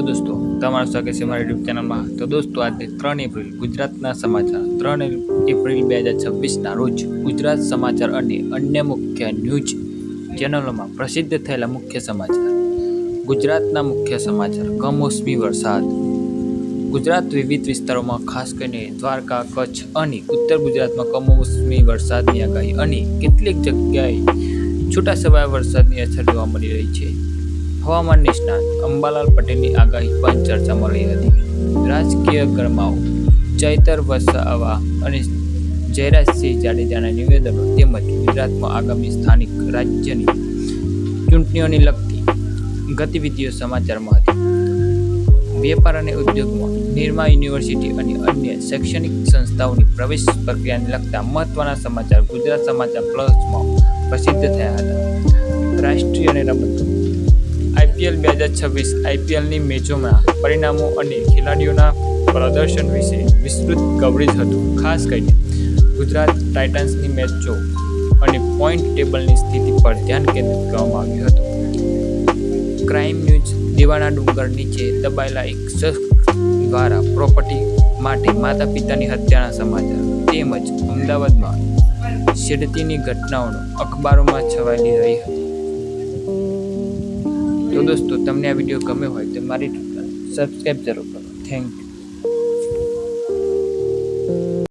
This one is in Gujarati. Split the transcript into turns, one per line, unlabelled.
दोस्तों તમારું સ્વાગત છે મારી યુટ્યુબ ચેનલમાં। તો દોસ્તો આજે 3 એપ્રિલ ગુજરાતના સમાચાર 3 એપ્રિલ 2026 ના રોજ ગુજરાત સમાચાર અને અન્ય મુખ્ય ન્યૂઝ ચેનલોમાં પ્રસિદ્ધ થયેલા મુખ્ય સમાચાર। ગુજરાતના મુખ્ય સમાચાર। કમોસમી વરસાદ। ગુજરાત વિવિધ વિસ્તારોમાં ખાસ કરીને દ્વારકા, કચ્છ અને ઉત્તર ગુજરાતમાં કમોસમી વરસાદની આગાહી અને કેટલીક જગ્યાએ છૂટાછવાયા વરસાદની અસર જોવા મળી રહી છે। હવામાન નિષ્ણાત અંબાલાલ પટેલની આગાહી પણ ચર્ચામાં રહી હતી। રાજકીય ગરમાવો। ચૈતર વસાવા અને જયરાજસિંહ જાડેજાના નિવેદનો તેમજ ગુજરાતમાં આગામી સ્થાનિક રાજ્યની ચૂંટણીઓને લગતી ગતિવિધિઓ સમાચારમાં હતી। વેપાર અને ઉદ્યોગમાં નિરમા યુનિવર્સિટી અને અન્ય શૈક્ષણિક સંસ્થાઓની પ્રવેશ પ્રક્રિયાને લગતા મહત્વના સમાચાર ગુજરાત સમાચાર પ્લસમાં પ્રસિદ્ધ થયા હતા। રાષ્ટ્રીય અને રમતો। IPL 2026 IPLની મેચોના પરિણામો અને ખેલાડીઓના પ્રદર્શન વિશે વિસ્તૃત કવરેજ હતું। ખાસ કરીને ગુજરાત ટાઇટન્સની મેચો અને પોઈન્ટ ટેબલની સ્થિતિ પર ધ્યાન કેન્દ્રિત કરવામાં આવ્યું હતું। Crime news. દેવાના ડુંગર નીચે દબાયેલા એક શખ્સ દ્વારા પ્રોપર્ટી માટે માતા પિતાની હત્યાના સમાચાર તેમજ અમદાવાદમાં છેડતીની ઘટનાઓનો અખબારોમાં છવાયેલી રહી હતી। તો દોસ્તો તમને આ વિડીયો ગમ્યો હોય તો મારી સબસ્ક્રાઈબ જરૂર કરો। Thank you.